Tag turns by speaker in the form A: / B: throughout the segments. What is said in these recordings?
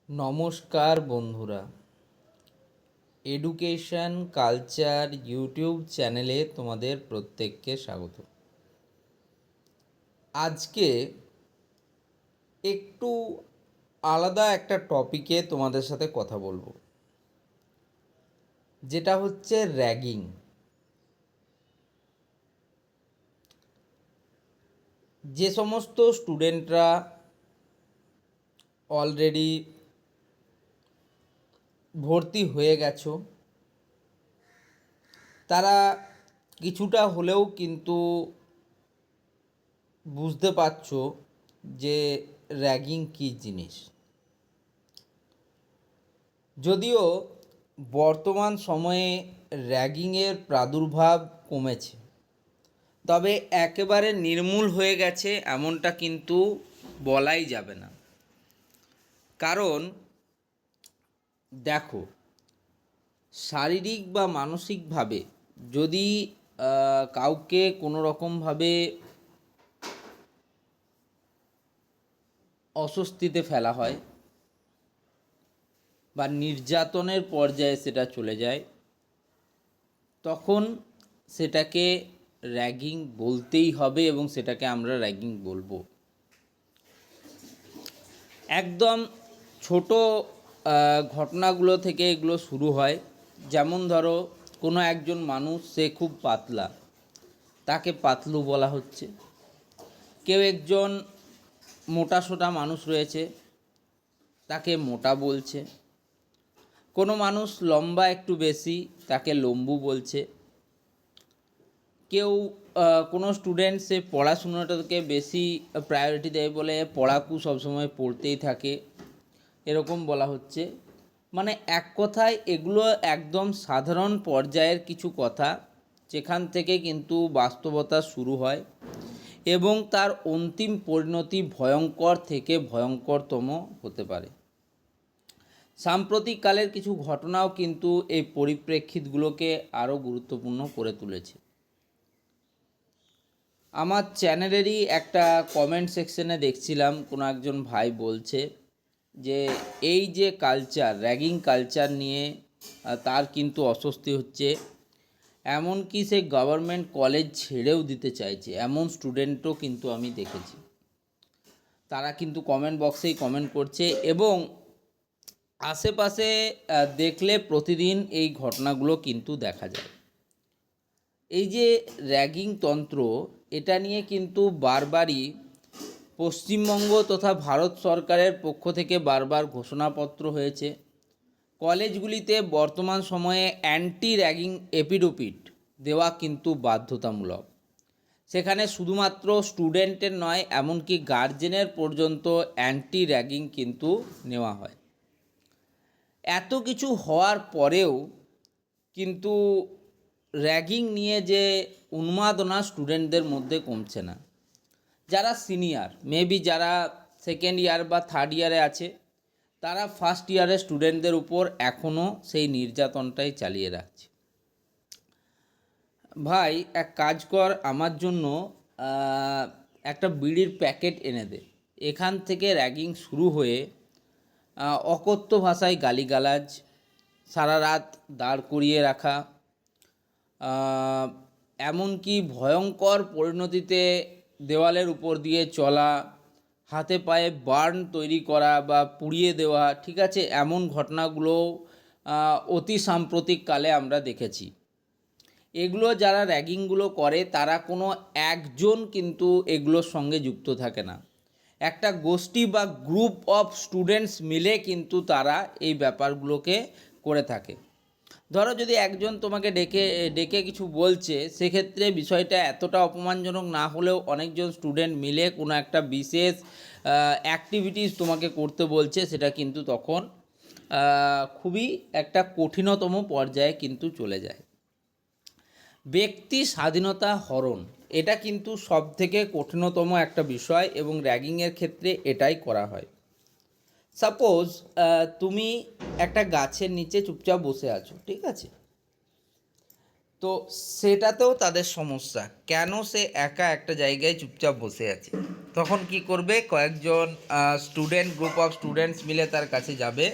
A: নমস্কার বন্ধুরা, education culture YouTube চ্যানেলে তোমাদের প্রত্যেককে স্বাগত। আজকে একটু আলাদা একটা টপিকে তোমাদের সাথে কথা বলবো, যেটা হচ্ছে র্যাগিং। যে সমস্ত স্টুডেন্টরা অলরেডি ভর্তি হয়ে গেছো, তারা কিছুটা হলেও কিন্তু বুঝতে পারছো যে র্যাগিং কী জিনিস। যদিও বর্তমান সময়ে র্যাগিংয়ের প্রাদুর্ভাব কমেছে, তবে একেবারে নির্মূল হয়ে গেছে এমনটা কিন্তু বলাই যাবে না। কারণ দেখো, শারীরিক বা মানসিকভাবে যদি কাউকে কোনো রকমভাবে অস্বস্তিতে ফেলা হয় বা নির্যাতনের পর্যায়ে সেটা চলে যায়, তখন সেটাকে র্যাগিং বলতেই হবে এবং সেটাকে আমরা র্যাগিং বলবো। একদম ছোট ঘটনাগুলো থেকে এগুলো শুরু হয়। যেমন ধরো, কোনো একজন মানুষ, সে খুব পাতলা, তাকে পাতলু বলা হচ্ছে। কেউ একজন মোটাসোটা মানুষ রয়েছে, তাকে মোটা বলছে। কোনো মানুষ লম্বা একটু বেশি, তাকে লম্বু বলছে। কেউ কোনো স্টুডেন্ট, সে পড়াশুনোটাকে বেশি প্রায়োরিটি দেয় বলে পড়াকু সবসময় পড়তেই থাকে, এরকম বলা হচ্ছে। মানে এক কথায় এগুলো একদম সাধারণ পর্যায়ের কিছু কথা, যেখান থেকে কিন্তু বাস্তবতা শুরু হয় এবং তার অন্তিম পরিণতি ভয়ঙ্কর থেকে ভয়ঙ্করতম হতে পারে। সাম্প্রতিককালের কিছু ঘটনাও কিন্তু এই পরিপ্রেক্ষিতগুলোকে আরও গুরুত্বপূর্ণ করে তুলেছে। আমার চ্যানেলেরই একটা কমেন্ট সেকশনে দেখছিলাম, কোনো একজন ভাই বলছে যে এই যে কালচার, র্যাগিং কালচার নিয়ে তার কিন্তু অস্বস্তি হচ্ছে। এমনকি সে গভর্নমেন্ট কলেজ ছেড়েও দিতে চাইছে, এমন স্টুডেন্টও কিন্তু আমি দেখেছি। তারা কিন্তু কমেন্ট বক্সেই কমেন্ট করছে এবং আশেপাশে দেখলে প্রতিদিন এই ঘটনাগুলো কিন্তু দেখা যায়। এই যে র্যাগিং তন্ত্র, এটা নিয়ে কিন্তু বারবারই পশ্চিমবঙ্গ তথা ভারত সরকারের পক্ষ থেকে বারবার ঘোষণাপত্র হয়েছে। কলেজগুলিতে বর্তমান সময়ে অ্যান্টি র্যাগিং এফিডেভিট দেওয়া কিন্তু বাধ্যতামূলক। সেখানে শুধুমাত্র স্টুডেন্টের নয়, এমনকি গার্জেনের পর্যন্ত অ্যান্টি র্যাগিং কিন্তু নেওয়া হয়। এত কিছু হওয়ার পরেও কিন্তু র্যাগিং নিয়ে যে উন্মাদনা স্টুডেন্টদের মধ্যে কমছে না। যারা সিনিয়র, মেবি যারা সেকেন্ড ইয়ার বা থার্ড ইয়ারে আছে, তারা ফার্স্ট ইয়ারের স্টুডেন্টদের উপর এখনও সেই নির্যাতনটাই চালিয়ে রাখছে। ভাই, এক কাজ কর, আমার জন্য একটা বিড়ির প্যাকেট এনে দে। এখান থেকে র্যাগিং শুরু হয়ে অকথ্য ভাষায় গালিগালাজ, সারা রাত দাঁড় করিয়ে রাখা, এমনকি ভয়ঙ্কর পরিণতিতে দেওয়ালের উপর দিয়ে চলা, হাতে পায়ে বার্ন তৈরি করা বা পুড়িয়ে দেওয়া, ঠিক আছে, এমন ঘটনাগুলো অতি সাম্প্রতিককালে আমরা দেখেছি। এগুলো যারা র্যাগিংগুলো করে, তারা কোনো একজন কিন্তু এগুলোর সঙ্গে যুক্ত থাকে না। একটা গোষ্ঠী বা গ্রুপ অফ স্টুডেন্টস মিলে কিন্তু তারা এই ব্যাপারগুলোকে করে থাকে। ধরো, যদি একজন তোমাকে ডেকে ডেকে কিছু বলছে, সেক্ষেত্রে বিষয়টা এতটা অপমানজনক না হলেও অনেকজন স্টুডেন্ট মিলে কোনো একটা বিশেষ অ্যাক্টিভিটিস তোমাকে করতে বলছে, সেটা কিন্তু তখন খুবই একটা কঠিনতম পর্যায়ে কিন্তু চলে যায়। ব্যক্তি স্বাধীনতা হরণ, এটা কিন্তু সবথেকে কঠিনতম একটা বিষয় এবং র্যাগিংয়ের ক্ষেত্রে এটাই করা হয়। সাপোজ তুমি একটা গাছের নিচে চুপচাপ বসে আছো, ঠিক আছে, তো সেটাতেও তাদের সমস্যা, কেন সে একা একটা জায়গায় চুপচাপ বসে আছে। তখন কি করবে, কয়েকজন গ্রুপ অফ স্টুডেন্টস মিলে তার কাছে যাবে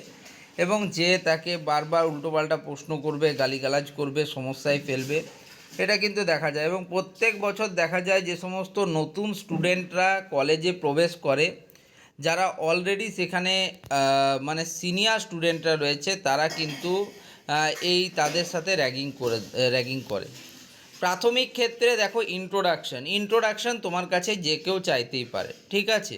A: এবং যে তাকে বারবার উল্টোপাল্টা প্রশ্ন করবে, গালিগালাজ করবে, সমস্যায় ফেলবে। এটা কিন্তু দেখা যায় এবং প্রত্যেক বছর দেখা যায় যে সমস্ত নতুন স্টুডেন্টরা কলেজে প্রবেশ করে, যারা অলরেডি সেখানে মানে সিনিয়র স্টুডেন্টরা রয়েছে, তারা কিন্তু এই তাদের সাথে র্যাগিং করে। প্রাথমিক ক্ষেত্রে দেখো, ইন্ট্রোডাকশন তোমার কাছে যে কেউ চাইতেই পারে, ঠিক আছে।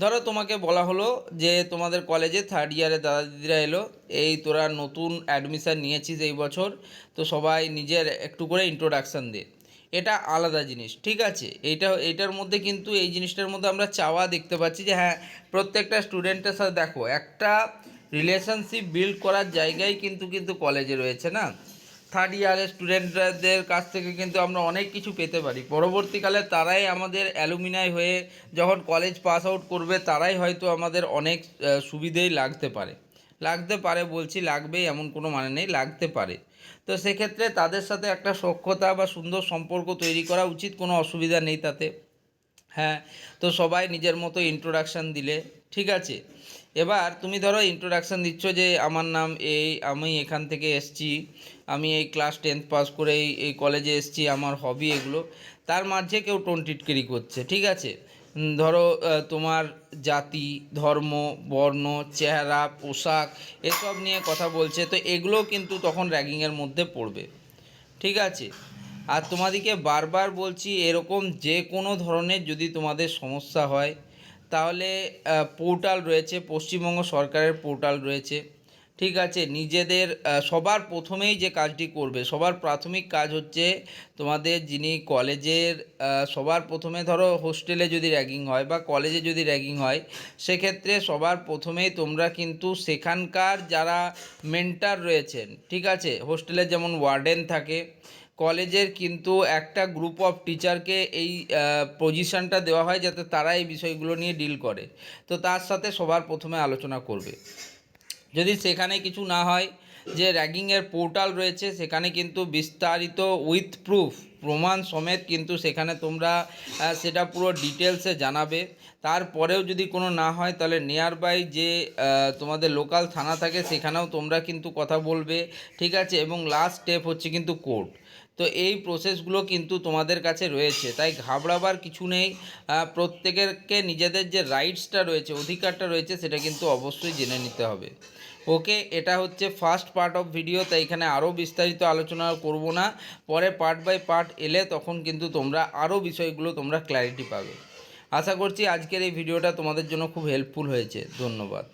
A: ধরো তোমাকে বলা হলো যে তোমাদের কলেজে থার্ড ইয়ারে দাদা দিদিরা এলো, এই তোরা নতুন অ্যাডমিশান নিয়েছিস এই বছর, তো সবাই নিজের একটু করে ইন্ট্রোডাকশান দে। এটা আলাদা জিনিস, ঠিক আছে। এইটার মধ্যে কিন্তু এই জিনিসটার মধ্যে আমরা চাওয়া দেখতে পাচ্ছি যে হ্যাঁ, প্রত্যেকটা স্টুডেন্টের সাথে দেখো একটা রিলেশনশিপ বিল্ড করার জায়গায় কিন্তু কলেজে রয়েছে না। থার্ড ইয়ারের স্টুডেন্টদের কাছ থেকে কিন্তু আমরা অনেক কিছু পেতে পারি। পরবর্তীকালে তারাই আমাদের অ্যালুমিনাই হয়ে যখন কলেজ পাস আউট করবে, তারাই হয়তো আমাদের অনেক সুবিধেই লাগতে পারে বলছি, লাগবে এমন কোনো মানে নেই, লাগতে পারে। তো সেক্ষেত্রে তাদের সাথে একটা সখ্যতা বা সুন্দর সম্পর্ক তৈরি করা উচিত, কোনো অসুবিধা নেই তাতে। হ্যাঁ, তো সবাই নিজের মতো ইন্ট্রোডাকশান দিলে, ঠিক আছে। এবার তুমি ধরো ইন্ট্রোডাকশান দিচ্ছ যে আমার নাম এই, আমি এখান থেকে এসছি, আমি এই ক্লাস 10th পাস করে এই কলেজে এসছি, আমার হবি এগুলো। তার মাঝে কেউ টোন টিটকিরি করছে, ঠিক আছে। ধরো তোমার জাতি, ধর্ম, বর্ণ, চেহারা, পোশাক এসব নিয়ে কথা বলছে, তো এগুলোও কিন্তু তখন র্যাগিংয়ের মধ্যে পড়বে, ঠিক আছে। আর তোমাদেরকে বারবার বলছি, এরকম যে কোনো ধরনের যদি তোমাদের সমস্যা হয়, তাহলে পোর্টাল রয়েছে, পশ্চিমবঙ্গ সরকারের পোর্টাল রয়েছে, ঠিক আছে। নিজেদের সবার প্রথমেই যে কাজটি করবে, সবার প্রাথমিক কাজ হচ্ছে তোমাদের যিনি কলেজের সবার প্রথমে ধরো হোস্টেলে যদি র্যাগিং হয় বা কলেজে যদি র্যাগিং হয়, সেক্ষেত্রে সবার প্রথমেই তোমরা কিন্তু সেখানকার যারা মেন্টার রয়েছেন, ঠিক আছে, হোস্টেলের যেমন ওয়ার্ডেন থাকে, কলেজের কিন্তু একটা গ্রুপ অফ টিচারকে এই পজিশনটা দেওয়া হয় যাতে তারা এই বিষয়গুলো নিয়ে ডিল করে। তো তার সাথে সবার প্রথমে আলোচনা করবে। যদি সেখানে কিছু না হয়, যে র্যাগিংয়ের পোর্টাল রয়েছে, সেখানে কিন্তু বিস্তারিত উইথ প্রমাণ সমেত কিন্তু সেখানে তোমরা সেটা পুরো ডিটেলসে জানাবে। তারপরেও যদি কোনো না হয়, তাহলে নিয়ার বাই যে তোমাদের লোকাল থানা থাকে, সেখানেও তোমরা কিন্তু কথা বলবে, ঠিক আছে। এবং লাস্ট স্টেপ হচ্ছে কিন্তু কোর্ট। তো এই প্রসেসগুলো কিন্তু তোমাদের কাছে রয়েছে, তাই ঘাবড়াবার কিছু নেই। প্রত্যেকেরকে নিজেদের যে রাইটসটা রয়েছে, অধিকারটা রয়েছে, সেটা কিন্তু অবশ্যই জেনে নিতে হবে। ওকে, এটা হচ্ছে ফার্স্ট পার্ট অফ ভিডিও, তাই এখানে আরও বিস্তারিত আলোচনা করব না। পরে পার্ট বাই পার্ট এলে তখন কিন্তু তোমরা আরও বিষয়গুলো তোমরা ক্ল্যারিটি পাবে। আশা করছি আজকের এই ভিডিওটা তোমাদের জন্য খুব হেল্পফুল হয়েছে। ধন্যবাদ।